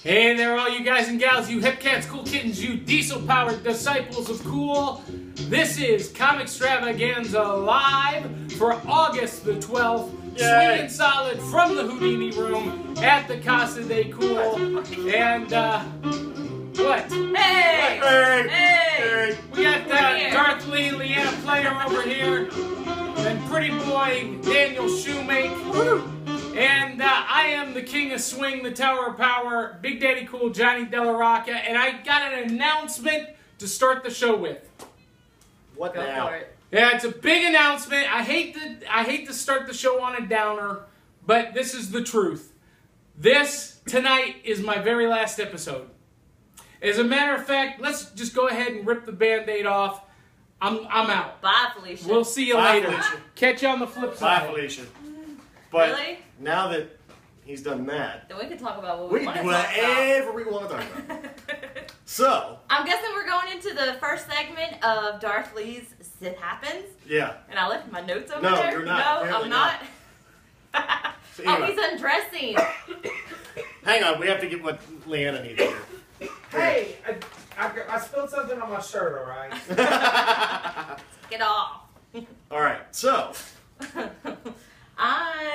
Hey there, all you guys and gals, you hip cats, cool kittens, you diesel-powered disciples of cool. This is Comixstravaganza live for August the 12th. Sweet and solid from the Houdini room at the Casa de Cool. And, what? Hey! We got Darth Lee, Leanna Player over here. And pretty boy Daniel Shoemake. And I am the king of swing, the tower of power, Big Daddy Cool, Johnny Della Rocca, and I got an announcement to start the show with. What now? Yeah, it's a big announcement. I hate to start the show on a downer, but this is the truth. This tonight is my very last episode. As a matter of fact, let's just go ahead and rip the Band-Aid off. I'm out. Bye, Felicia. We'll see you later. Felicia. Catch you on the flip side. Bye, Felicia. But really? Now that he's done that, then we can talk about what we want to talk about. Whatever we want to talk about. So, I'm guessing we're going into the first segment of Darth Lee's Sith Happens. Yeah. And I left my notes over there. No, you're not. No, I'm not. So anyway. Oh, he's undressing. Hang on, we have to get what Leanna needs here. Hey, I spilled something on my shirt, alright? Get off. Alright, so.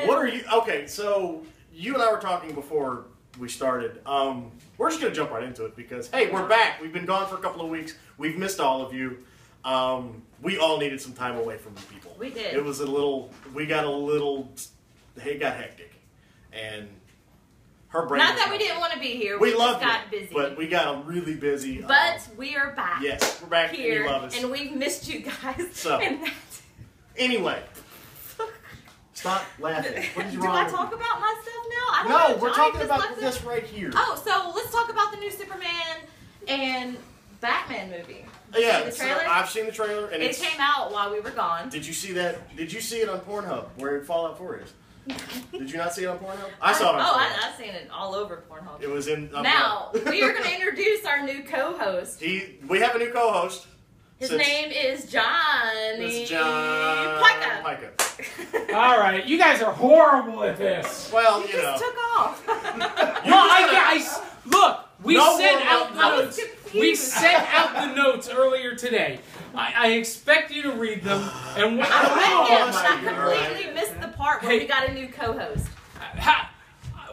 What are you? Okay, so you and I were talking before we started. We're just going to jump right into it because, hey, we're back. We've been gone for a couple of weeks. We've missed all of you. We all needed some time away from you people. We did. It was it got hectic. And her brain. Not that we didn't want to be here. We just loved got it, busy. but we got really busy. But we are back. Yes, we're back here, and you love us. And we've missed you guys. So, anyway. Stop laughing. What is wrong? Do I talk about my stuff now? I don't know. We're talking about this right here. Oh, so let's talk about the new Superman and Batman movie. Yeah, the trailer? I've seen the trailer, and it came out while we were gone. Did you see that? Did you see it on Pornhub where Fallout 4 is? Did you not see it on Pornhub? I saw it on Pornhub. I've seen it all over Pornhub. It was in. Now we are going to introduce our new co-host. We have a new co-host. His name is Johnny Pyka. All right, you guys are horrible at this. Well, you just took off. Look, we sent out the notes. We sent out the notes earlier today. I expect you to read them, and I completely missed the part where we got a new co-host.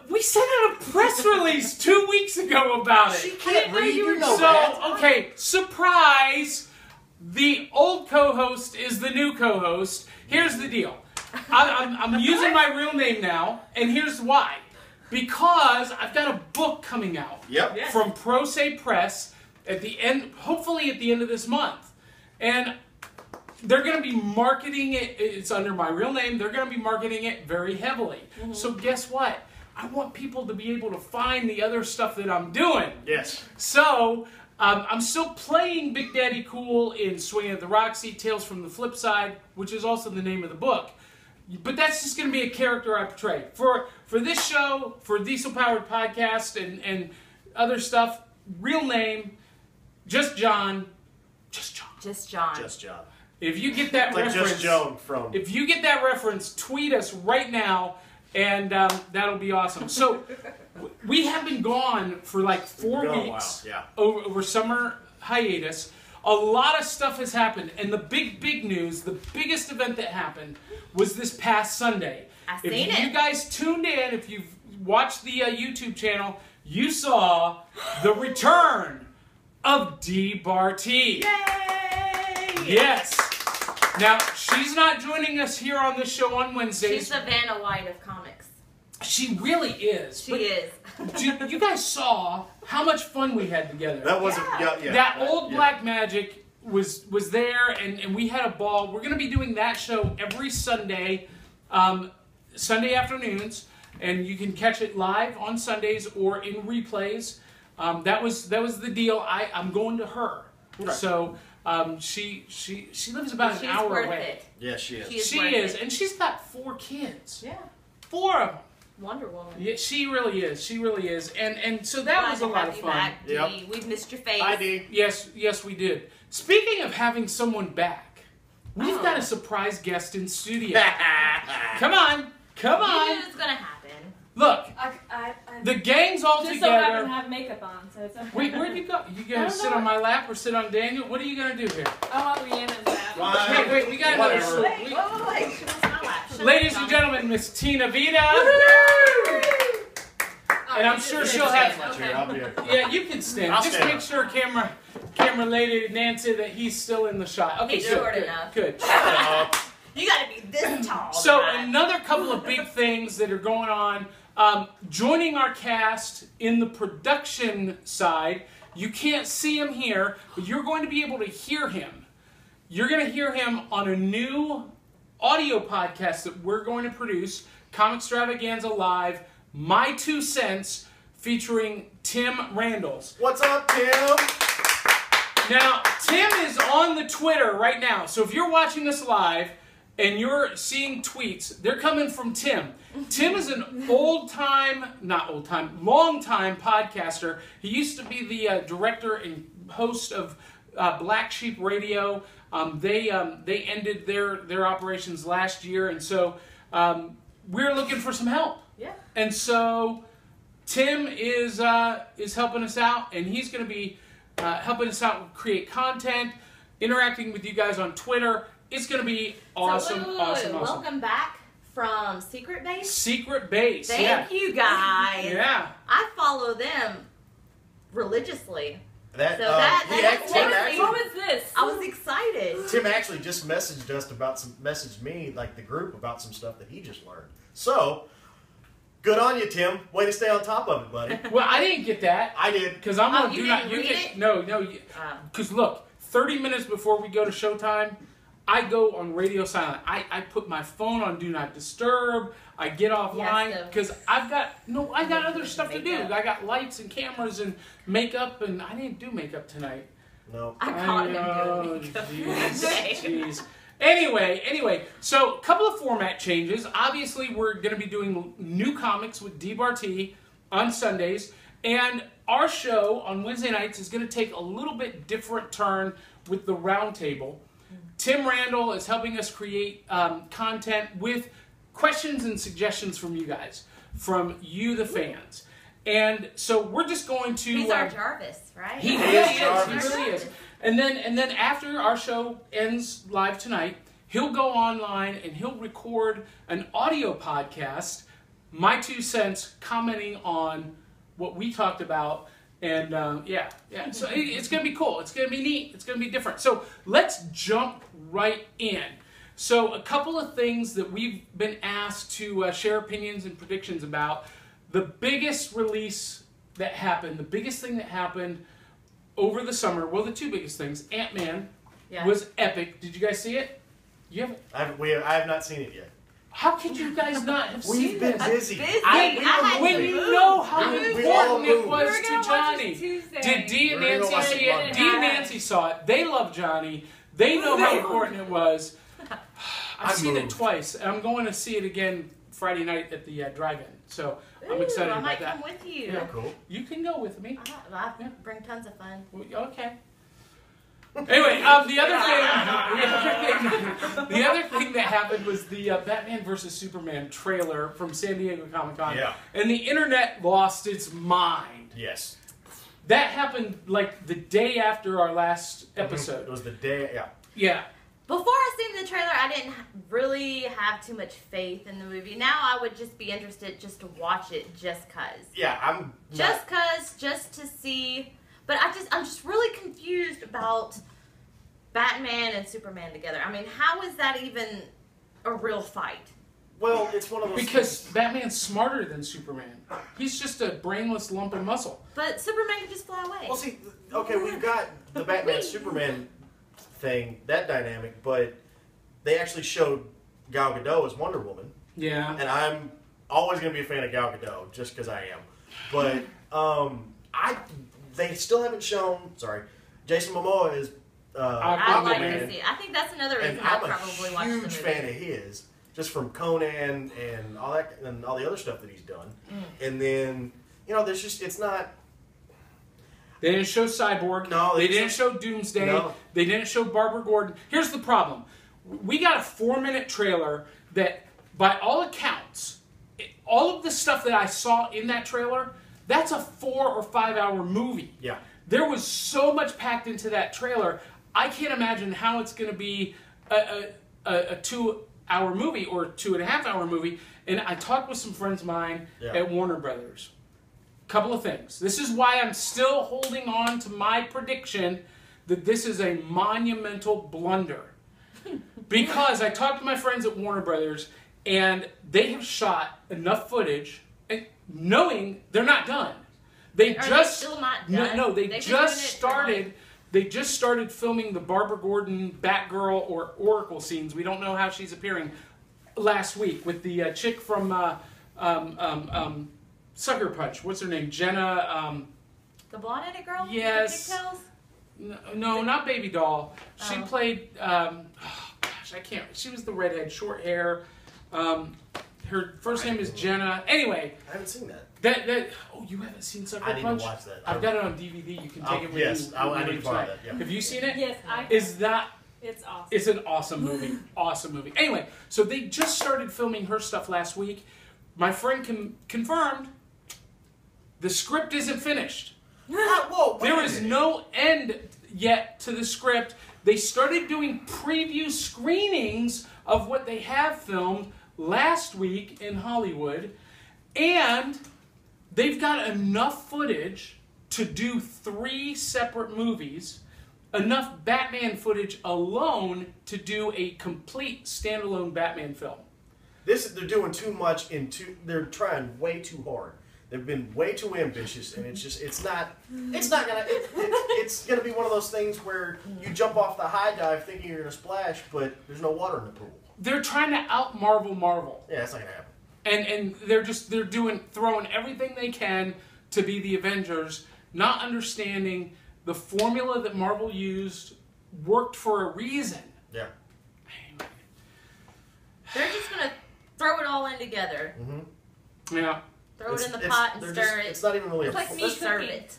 We sent out a press release 2 weeks ago about it. She can't read. You know that. Okay, surprise. The old co-host is the new co-host. Here's the deal. I'm using my real name now, and here's why. Because I've got a book coming out from Pro Se Press at the end, hopefully at the end of this month. And they're going to be marketing it. It's under my real name. They're going to be marketing it very heavily. Mm-hmm. So guess what? I want people to be able to find the other stuff that I'm doing. Yes. So I'm still playing Big Daddy Cool in Swinging at the Roxy, Tales from the Flip Side, which is also the name of the book. But that's just going to be a character I portray. For this show, for Diesel Powered Podcast and other stuff, real name, just John. Just John. Just John. Just John. If you get that like reference, Just Joan from. If you get that reference, tweet us right now, and that'll be awesome. So we have been gone for like 4 weeks over summer hiatus. A lot of stuff has happened, and the big news, the biggest event that happened was this past Sunday. If you guys tuned in, if you've watched the YouTube channel, you saw the return of Dee Bartee. Yay! Yes. Now, she's not joining us here on this show on Wednesdays. She's the Vanna White of comics. She really is. She is. You guys saw how much fun we had together. That wasn't, that old Black Magic was there, and we had a ball. We're going to be doing that show every Sunday, Sunday afternoons, and you can catch it live on Sundays or in replays. That was the deal. I'm going to her. Right. So she lives about an hour away. It. Yeah, she is. She is, and she's got 4 kids. Yeah. 4 of them. Wonder Woman. Yeah, she really is. She really is. And so that was a lot of fun. Back, Dee. Yep. We've missed your face. Hi, Dee. Yes, we did. Speaking of having someone back, we've got a surprise guest in studio. Come on. You knew it was going to happen. Look, the gang's things all Just so I together. happen to have makeup on, so it's okay. Wait, where'd you go? You gonna don't sit know. on my lap or sit on Daniel? What are you gonna do here? I want Rihanna's lap. Wait, we got another. Whatever. Wait. She wants my lap. Shut Ladies up, and John. gentlemen, Miss Tina Vita. And I'm sure she'll have. I'll be here. Yeah, you can stand. I'll Just stand make up. sure camera lady Nancy that he's still in the shot. Okay, He's good, short good, enough. good. You gotta be this tall. So right? another couple of big things that are going on. Joining our cast in the production side. You can't see him here, but you're going to be able to hear him. You're going to hear him on a new audio podcast that we're going to produce, Comixstravaganza Live, My 2 Cents, featuring Tim Randles. What's up, Tim? Now, Tim is on the Twitter right now, so if you're watching this live and you're seeing tweets, they're coming from Tim. Tim is an long-time podcaster. He used to be the director and host of Black Sheep Radio. They ended their operations last year, and so we're looking for some help. Yeah. And so Tim is helping us out, and he's going to be helping us out create content, interacting with you guys on Twitter. It's going to be awesome, So, wait. awesome. Welcome back from Secret Base. Secret Base, Thank you guys. Yeah. I follow them religiously. That, So that- he that's act- Tim, what actually, What was this? I was excited. Tim actually just messaged us messaged me, like the group, about some stuff that he just learned. So, good on you, Tim. Way to stay on top of it, buddy. Well, I didn't get that I did. because I'm Oh, on you do not. didn't You read get it? no. Because look, 30 minutes before we go to showtime, I go on radio silent. I put my phone on do not disturb. I get offline Yes, because I got other stuff to do. makeup. I got lights and cameras and makeup, and I didn't do makeup tonight. No. I caught him know, doing makeup. jeez. Anyway, so a couple of format changes. Obviously, we're going to be doing new comics with Dee Bartee on Sundays, and our show on Wednesday nights is going to take a little bit different turn with the roundtable. Tim Randall is helping us create content with questions and suggestions from you guys, from you, the fans. And so we're just going to... He's our Jarvis, right? He is really is. He Jarvis. really is. And then after our show ends live tonight, he'll go online and he'll record an audio podcast, My 2 Cents, commenting on what we talked about. And yeah. So it's going to be cool. It's going to be neat. It's going to be different. So let's jump right in. So a couple of things that we've been asked to share opinions and predictions about. The biggest release that happened, the biggest thing that happened over the summer, well, the two biggest things, Ant-Man was epic. Did you guys see it? You haven't? I have not seen it yet. How could you guys not have seen We've been this? busy. Busy. I had when to you move. know how We all important it moved. was We were to gonna watch Johnny. it Tuesday. Did Dee and We're gonna Nancy watch see it it? Monday. Dee and Nancy saw it. They love Johnny. They know how important it was. I've I seen it moved. twice. And I'm going to see it again Friday night at the drive-in. So I'm Ooh, excited I about might that. come with you. Yeah. Cool. You can go with me. I bring tons of fun. Okay. Anyway, the other thing that happened was the Batman vs Superman trailer from San Diego Comic-Con. Yeah. And the internet lost its mind. Yes. That happened like the day after our last episode. It was the day. Yeah. Yeah. Before I seen the trailer, I didn't really have too much faith in the movie. Now I would just be interested just to watch it just cause. Yeah. I'm Just cause, just to see. But I'm just really confused about Batman and Superman together. I mean, how is that even a real fight? Well, it's one of those. Because Batman's smarter than Superman. He's just a brainless lump of muscle. But Superman can just fly away. Well, see, okay, we've got the Batman Superman thing, that dynamic, but they actually showed Gal Gadot as Wonder Woman, Yeah. and I'm always going to be a fan of Gal Gadot just because I am. But they still haven't shown. Sorry, Jason Momoa is I'd like Aquaman. to see it. I think that's another reason and I'll I'm probably a watch the huge movie. fan of his, just from Conan and all that, and all the other stuff that he's done. And then there's just it's not. They didn't show Cyborg. No, They they didn't just- show Doomsday. No. They didn't show Barbara Gordon. Here's the problem. We got a 4-minute trailer that, by all accounts, all of the stuff that I saw in that trailer, That's a 4 or 5 hour movie. Yeah. There was so much packed into that trailer. I can't imagine how it's going to be a 2 hour movie or 2.5 hour movie. And I talked with some friends of mine at Warner Brothers. Couple of things. This is why I'm still holding on to my prediction that this is a monumental blunder. Because I talked to my friends at Warner Brothers, and they have shot enough footage, and knowing they're not done. They still not done? No, they just started. They just started filming the Barbara Gordon Batgirl or Oracle scenes. We don't know how she's appearing. Last week with the chick from Sucker Punch. What's her name? Jenna. The blonde-headed girl? Yes. With the pigtails? No, not Baby Doll. She Oh. played. I can't. She was the redhead, short hair. Her first name is Jenna. Anyway, I haven't seen that. that. Oh, you haven't seen Sucker I need Punch? to watch that. I've got it on DVD. You can take it with yes, you. I need to buy that. Yeah. Have you seen it? Yes, I. Is that? It's awesome. It's an awesome movie. Awesome movie. Anyway, so they just started filming her stuff last week. My friend confirmed the script isn't finished. Whoa, wait There a is minute. no end yet to the script. They started doing preview screenings of what they have filmed last week in Hollywood, and they've got enough footage to do 3 separate movies, enough Batman footage alone to do a complete standalone Batman film. They're doing too much they're trying way too hard. They've been way too ambitious, and it's not gonna be one of those things where you jump off the high dive thinking you're gonna splash, but there's no water in the pool. They're trying to out Marvel. Yeah, that's not gonna happen. And they're throwing everything they can to be the Avengers, not understanding the formula that Marvel used worked for a reason. Yeah. They're just going to throw it all in together. Mm-hmm. Yeah. Throw it in the pot and stir it. It's not even really It's like me serve it.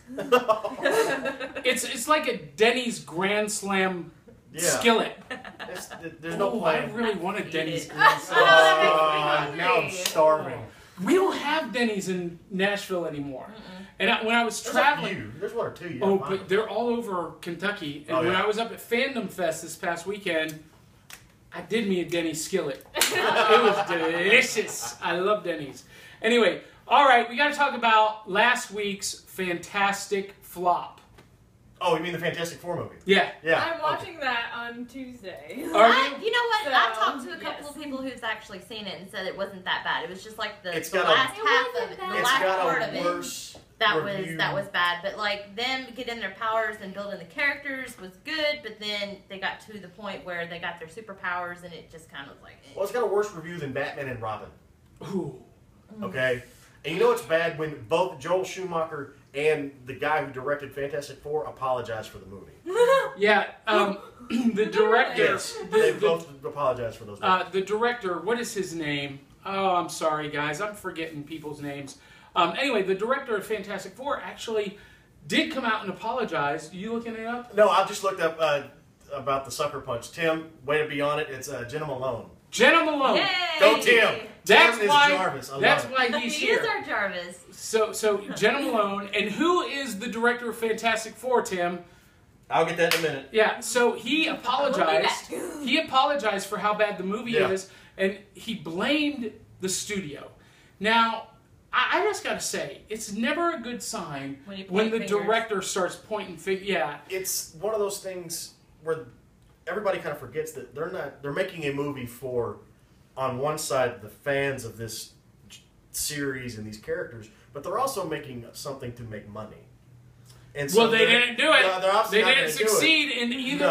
It's like a Denny's Grand Slam Yeah. skillet. There's no I plan. really want a Eat Denny's it. Grand Oh, Slam. that makes me Now I'm hungry. starving. We don't have Denny's in Nashville anymore. And when I was There's traveling... a few. There's one or two. Oh, but they're all over Kentucky. And when I was up at Fandom Fest this past weekend, I did me a Denny's skillet. It was delicious. I love Denny's. Anyway, all right, we got to talk about last week's fantastic flop. Oh, you mean the Fantastic Four movie? Yeah. Yeah. I'm watching that on Tuesday. Are you? You know what? So, I talked to a couple yes. of people who's actually seen it and said it wasn't that bad. It was just like the It's last got a- half of it, the It's last got part a of it. worse That review. was bad. But like them getting their powers and building the characters was good. But then they got to the point where they got their superpowers and it just kind of like. Well, it's got a worse review than Batman and Robin. Ooh. Okay? And you know what's bad? When both Joel Schumacher and the guy who directed Fantastic Four apologized for the movie. Yeah, the director... Yes, they both apologized for those movies. The director, what is his name? Oh, I'm sorry, guys. I'm forgetting people's names. Anyway, the director of Fantastic Four actually did come out and apologize. You looking it up? No, I just looked up about the Sucker Punch. Tim, way to be on it. It's Jenna Malone. Jenna Malone. Yay! Go Tim! That's Tim why. is Jarvis. I That's love why he's He here. is our Jarvis. So Jenna Malone, and who is the director of Fantastic Four, Tim? it. I'll get that in a minute. Yeah, so he apologized. He apologized for how bad the movie is, and he blamed the studio. Now, I just got to say, it's never a good sign When you point when the fingers. director starts pointing fingers. Yeah. It's one of those things where everybody kind of forgets that they're making a movie for, on one side, the fans of this series and these characters, but they're also making something to make money. And so Well, they didn't do it. They're obviously They not didn't gonna do it. succeed in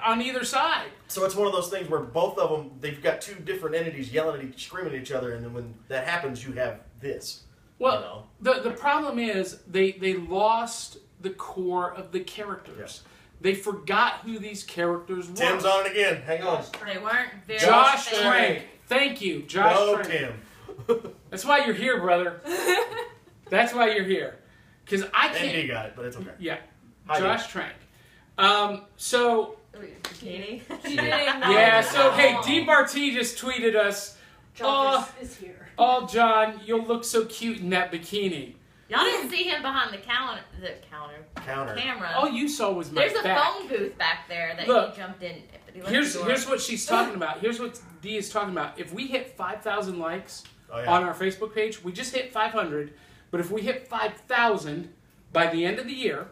on either side. So it's one of those things where both of them, they've got two different entities yelling at screaming at each other, and then when that happens, you have this. Well, the problem is they lost the core of the characters. They forgot who these characters were. Tim's on it again. Hang on. They weren't very. Josh famous. Trank. Thank you, Josh Go Trank. Tim. That's why you're here, brother. That's why you're here. Because I And can't... he got it, but it's okay. Yeah, Hi, Josh Trank. So, Katie. yeah, so, hey, Dee Bartee just tweeted us, Jarvis is here. oh, John, you'll look so cute in that bikini. Y'all didn't see him behind the camera. All you saw was my There's a back. phone booth back there that Look, he jumped in. But he left Here's the door. what she's talking about. Here's what Dee is talking about. If we hit 5,000 likes on our Facebook page, we just hit 500. But if we hit 5,000 by the end of the year,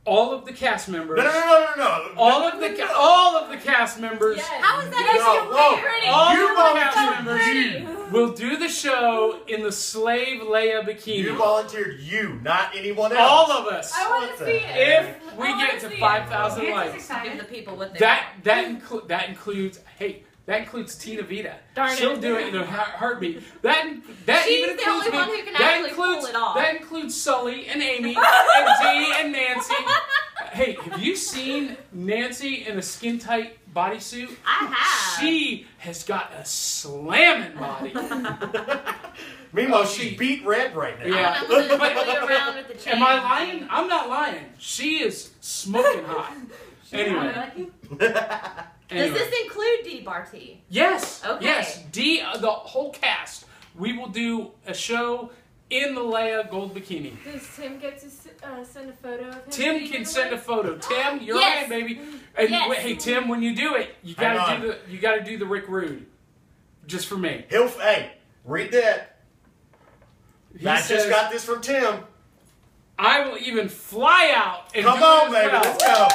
all of the cast members. No. All of the cast members. Yes. How is that All of the cast members will do the show in the slave Leia bikini. You volunteered, not anyone else. All of us. I want to see it. If we get to 5,000 likes, Give the people what they want. that includes. Hey, that includes Tina Vita. Darn She'll it. do it in a heartbeat. That She's even the includes only me. one who can that actually includes pull it off. That includes Sully and Amy and Dee and Nancy. Hey, have you seen Nancy in a skin tight bodysuit? I have. She has got a slamming body. Meanwhile, she beat red right now. Yeah. I'm gonna play around with the chain. Am I lying? I'm not lying. She is smoking hot. Anyway. Does this include Dee Bartee? Yes. Okay. Yes. The whole cast. We will do a show in the Leia gold bikini. Does Tim get to send a photo of him? Tim can send a photo. Tim, you're Yes. in, baby. And Yes. wait, hey, Tim, when you do it, you gotta do the Rick Rude, just for me. Hey, read that. He I says, just got this from Tim. I will even fly out and Come do on, it as baby, well. let's go.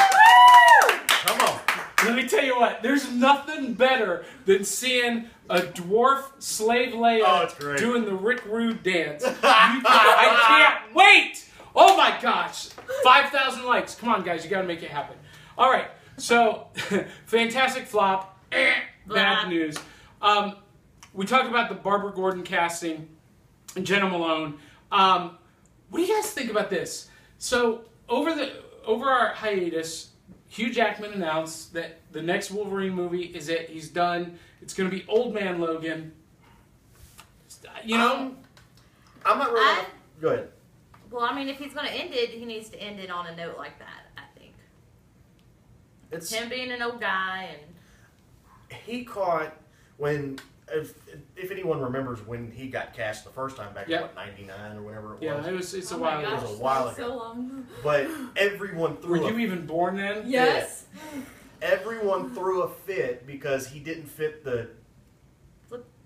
Come on. Let me tell you what. There's nothing better than seeing a dwarf slave Leia doing the Rick Rude dance. I can't wait. Oh my gosh. 5,000 likes. Come on, guys. You got to make it happen. All right. So, fantastic flop. Bad news. We talked about the Barbara Gordon casting and Jenna Malone. What do you guys think about this? So, over our hiatus, Hugh Jackman announced that the next Wolverine movie is it. He's done. It's going to be Old Man Logan. You know? I'm not really... Go ahead. Well, I mean, if he's going to end it, he needs to end it on a note like that, I think. It's him being an old guy and... He caught when... If anyone remembers when he got cast the first time back in, 99 or whatever it was. Yeah, it's a Oh while my ago. gosh, It was a while that was ago. so long. But everyone threw Were you even born then? Yes. Everyone threw a fit because he didn't fit the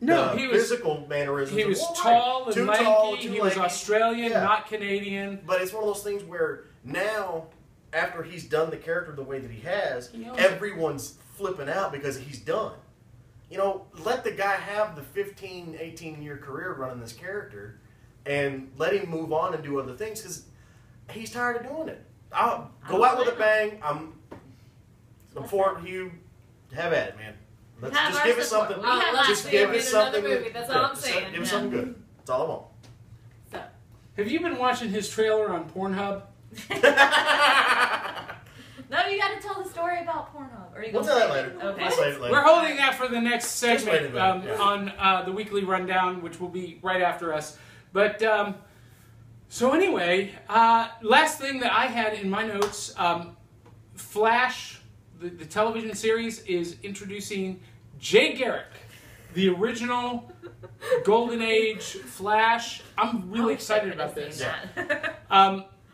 No, he was physical mannerisms. He of was Wolverine. tall and Too lanky. tall, too He was lanky. Australian, Yeah. not Canadian. But it's one of those things where now, after he's done the character the way that he has, He owns everyone's flipping out because he's done. You know, let the guy have the 15, 18-year career running this character and let him move on and do other things because he's tired of doing it. I'll go out with a bang. I'm for it, Hugh. Have at it, man. Let's Have just our give us support. something. We have our Just support. give in us something. another movie. That's all I'm Just saying. Give us something good. That's all I want. So, Have you been watching his trailer on Pornhub? No, you got to tell the story about Pornhub. Or you We'll gonna tell that save later. it? Okay. We'll save it later. We're holding that for the next Just wait a segment minute, yeah. on the weekly rundown, which will be right after us. But so anyway, last thing that I had in my notes, Flash, the television series, is introducing Jay Garrick, the original Golden Age Flash. I'm really excited about this.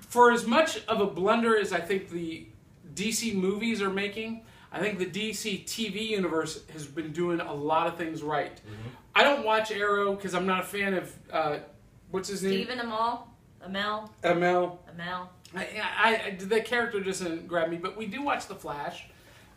For as much of a blunder as I think the DC movies are making, I think the DC TV universe has been doing a lot of things right. Mm-hmm. I don't watch Arrow because I'm not a fan of, what's his name? Stephen Amell. Amell. The character doesn't grab me, but we do watch The Flash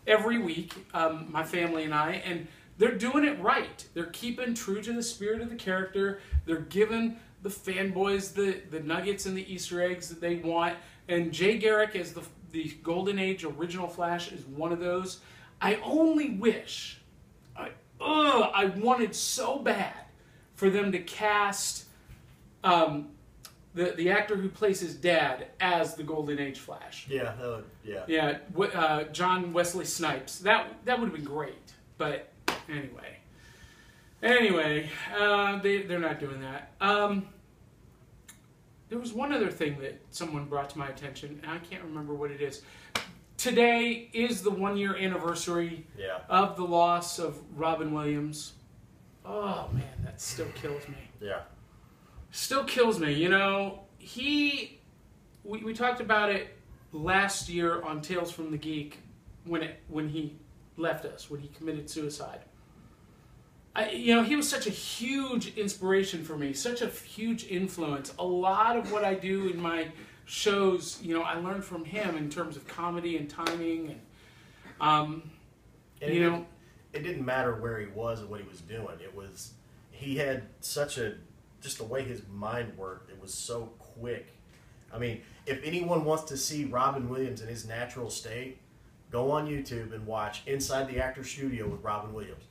every week, my family and I, and they're doing it right. They're keeping true to the spirit of the character. They're giving the fanboys the nuggets and the Easter eggs that they want. And Jay Garrick as the Golden Age original Flash is one of those. I only wish, I wanted so bad for them to cast the actor who plays his dad as the Golden Age Flash. Yeah, yeah. Yeah, John Wesley Snipes. That would have been great. But anyway, they're not doing that. There was one other thing that someone brought to my attention, and I can't remember what it is. Today is the 1-year anniversary of the loss of Robin Williams. Oh man, that still kills me. Yeah. still kills me. You know, we talked about it last year on Tales from the Geek when he left us, when he committed suicide. You know, he was such a huge inspiration for me, such a huge influence. A lot of what I do in my shows, you know, I learned from him in terms of comedy and timing, and you know, it didn't matter where he was or what he was doing. He had such just the way his mind worked. It was so quick. I mean, if anyone wants to see Robin Williams in his natural state, go on YouTube and watch Inside the Actor's Studio with Robin Williams.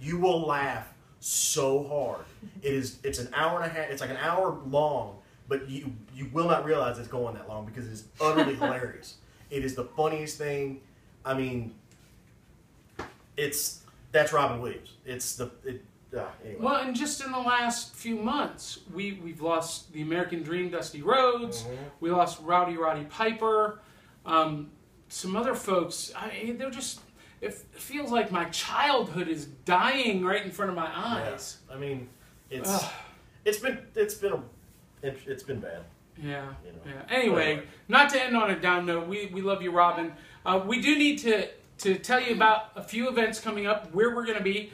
You will laugh so hard. It's an hour and a half. It's like an hour long, but you will not realize it's going that long because it's utterly hilarious. It is the funniest thing. I mean, that's Robin Williams. Anyway. Well, and just in the last few months, we've lost the American Dream, Dusty Rhodes. Mm-hmm. We lost Rowdy Roddy Piper. Some other folks. I mean, they're just. It feels like my childhood is dying right in front of my eyes. Yeah. I mean, it's been bad. Yeah. You know. Yeah. Anyway, not to end on a down note, we love you, Robin. We do need to tell you about a few events coming up where we're going to be.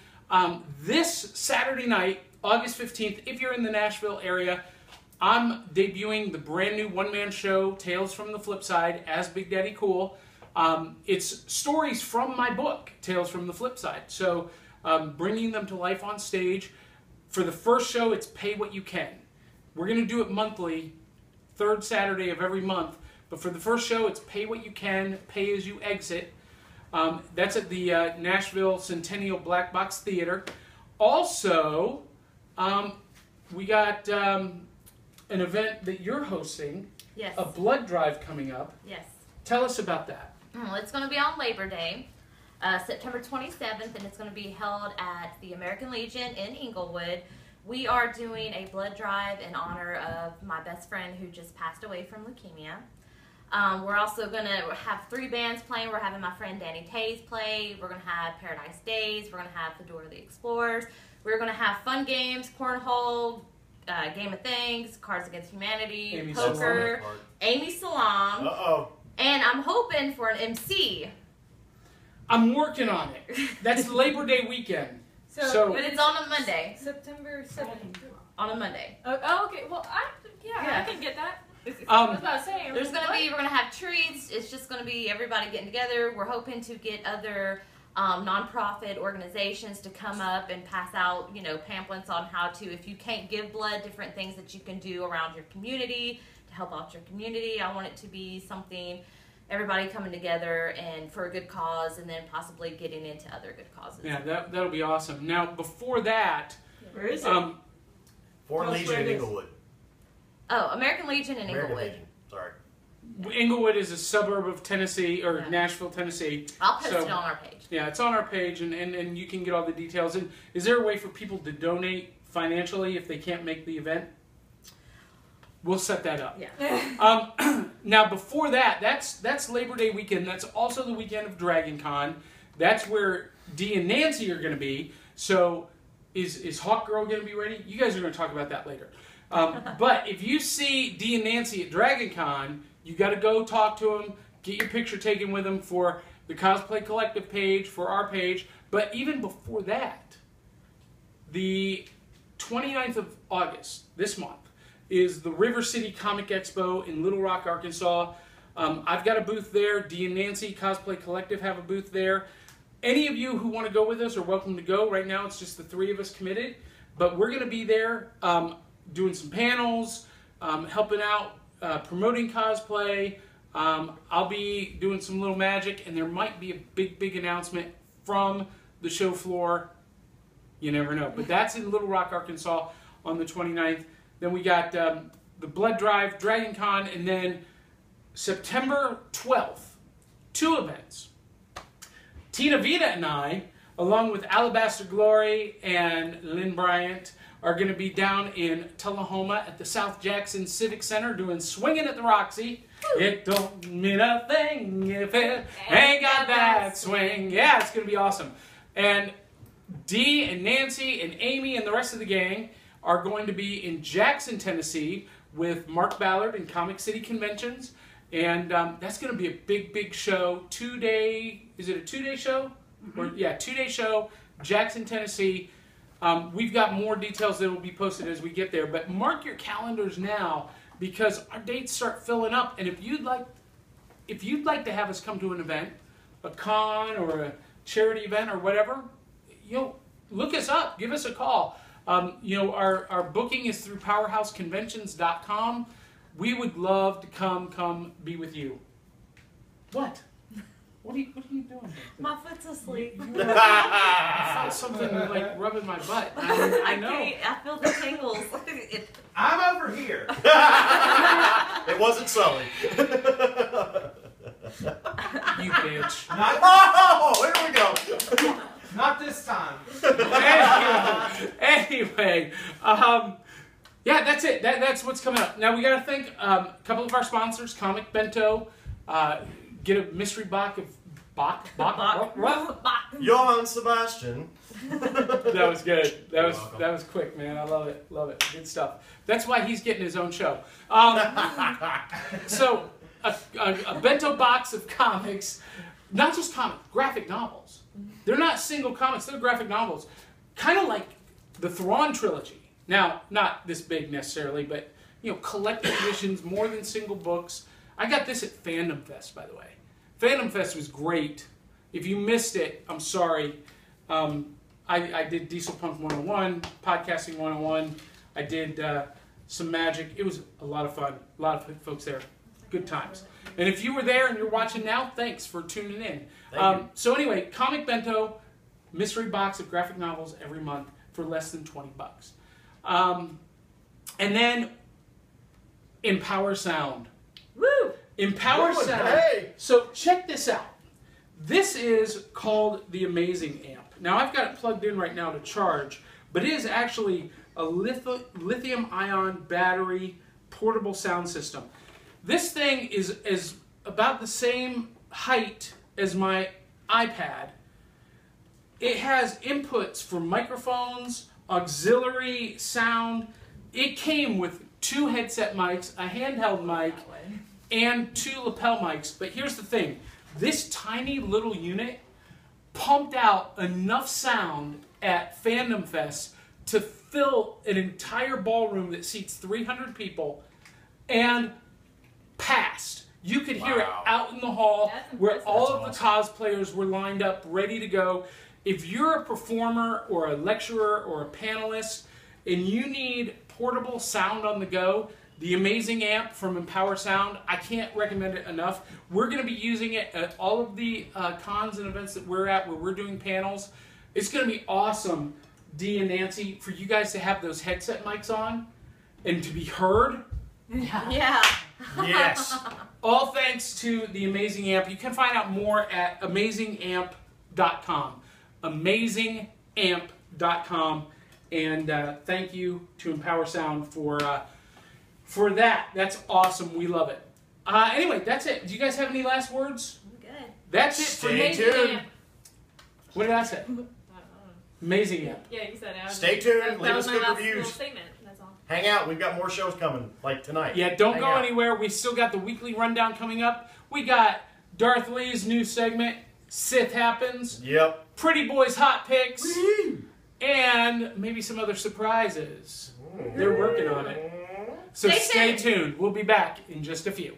This Saturday night, August 15th, if you're in the Nashville area, I'm debuting the brand new one-man show, Tales from the Flip Side, as Big Daddy Cool. It's stories from my book, Tales from the Flip Side. So bringing them to life on stage. For the first show, it's pay what you can. We're going to do it monthly, third Saturday of every month. But for the first show, it's pay what you can, pay as you exit. That's at the Nashville Centennial Black Box Theater. Also, we got an event that you're hosting. Yes. A blood drive coming up. Yes. Tell us about that. Well, it's going to be on Labor Day, September 27th, and it's going to be held at the American Legion in Inglewood. We are doing a blood drive in honor of my best friend who just passed away from leukemia. We're also going to have 3 bands playing. We're having my friend Danny Tays play. We're going to have Paradise Days. We're going to have Fedora the Explorers. We're going to have fun games, cornhole, Game of Things, Cards Against Humanity, poker, Amy Salam. Uh-oh. And I'm hoping for an MC. I'm working on it. That's Labor Day weekend. So But it's on a Monday. September 7th. On a Monday. Oh, okay. Well, I can get that. I was about to say. We're gonna have treats. It's just gonna be everybody getting together. We're hoping to get other nonprofit organizations to come up and pass out, you know, pamphlets on how to, if you can't give blood, different things that you can do around your community to help out your community. I want it to be something, everybody coming together and for a good cause, and then possibly getting into other good causes. Yeah, that'll be awesome. Now, before that, where is it? Foreign Legion in Inglewood. Oh, American Legion in American Inglewood. Legion. Sorry. Inglewood is a suburb of Tennessee, or Nashville, Tennessee. I'll post it on our page. Yeah, it's on our page, and you can get all the details. And is there a way for people to donate financially if they can't make the event? We'll set that up. Yeah. Now, before that, that's Labor Day weekend. That's also the weekend of Dragon Con. That's where Dee and Nancy are going to be. So is Hawk Girl going to be ready? You guys are going to talk about that later. But if you see Dee and Nancy at Dragon Con, you got to go talk to them, get your picture taken with them for the Cosplay Collective page, for our page. But even before that, the 29th of August, this month, is the River City Comic Expo in Little Rock, Arkansas. I've got a booth there. Dee and Nancy, Cosplay Collective, have a booth there. Any of you who want to go with us are welcome to go. Right now, it's just the 3 of us committed. But we're going to be there doing some panels, helping out, promoting cosplay. I'll be doing some little magic, and there might be a big announcement from the show floor. You never know. But that's in Little Rock, Arkansas on the 29th. Then we got the Blood Drive, Dragon Con, and then September 12th, 2 events. Tina Vita and I, along with Alabaster Glory and Lynn Bryant, are going to be down in Tullahoma at the South Jackson Civic Center doing Swinging at the Roxy. It don't mean a thing if it ain't got that swing. Yeah, it's going to be awesome. And Dee and Nancy and Amy and the rest of the gang are going to be in Jackson, Tennessee with Mark Ballard and Comic City Conventions. And that's going to be a big, big show. 2-day, is it a 2-day show? Or, yeah, 2-day show, Jackson, Tennessee. We've got more details that will be posted as we get there. But mark your calendars now because our dates start filling up. And if you'd like to have us come to an event, a con or a charity event or whatever, look us up. Give us a call. Our booking is through powerhouseconventions.com. We would love to come be with you. What? What are you doing? My foot's asleep. I felt something like rubbing my butt. I know. I feel the tingles. I'm over here. It wasn't Sully. You bitch. Oh, here we go. Not this time. Anyway, yeah, that's it. That's what's coming up. Now we got to thank a couple of our sponsors, Comic Bento. Get a mystery box of Johann Sebastian. That was good. That was quick, man. I love it. Love it. Good stuff. That's why he's getting his own show. So a bento box of comics, not just comics, graphic novels. They're not single comics. They're graphic novels, kind of like the Thrawn trilogy. Now, not this big necessarily, but collected editions, more than single books. I got this at Fandom Fest, by the way. Fandom Fest was great. If you missed it, I'm sorry. I did Diesel Punk 101, Podcasting 101. I did some magic. It was a lot of fun. A lot of folks there. Good times. And if you were there and you're watching now, thanks for tuning in. So anyway, Comic Bento, mystery box of graphic novels every month for less than $20. And then Empower Sound. Woo! Empower Sound. Hey. So check this out. This is called the Amazing Amp. Now I've got it plugged in right now to charge, but it is actually a lithium-ion battery portable sound system. This thing is about the same height as my iPad. It has inputs for microphones, auxiliary sound. It came with 2 headset mics, a handheld mic, and 2 lapel mics. But here's the thing. This tiny little unit pumped out enough sound at Fandom Fest to fill an entire ballroom that seats 300 people and passed. You could hear it out in the hall where all of the cosplayers were lined up, ready to go. If you're a performer or a lecturer or a panelist and you need portable sound on the go, the Amazing Amp from Empower Sound, I can't recommend it enough. We're going to be using it at all of the cons and events that we're at where we're doing panels. It's going to be awesome, Dee and Nancy, for you guys to have those headset mics on and to be heard. Yeah. Yes. All thanks to the Amazing Amp. You can find out more at amazingamp.com. Amazingamp.com. And thank you to Empower Sound for that. That's awesome. We love it. Anyway, that's it. Do you guys have any last words? I'm good. That's it for Stay me. tuned. What did I say? Amazing Amp. Yeah, you said it. Stay tuned. That Leave was us my good last reviews. little statement. That's all. Hang out. We've got more shows coming, like tonight. Yeah, don't Hang go out. anywhere. We still got the weekly rundown coming up. We got Darth Lee's new segment, Sith Happens. Yep. Pretty Boys Hot Picks. Woo. And maybe some other surprises. They're working on it. So Stay stay tuned. tuned. We'll be back in just a few.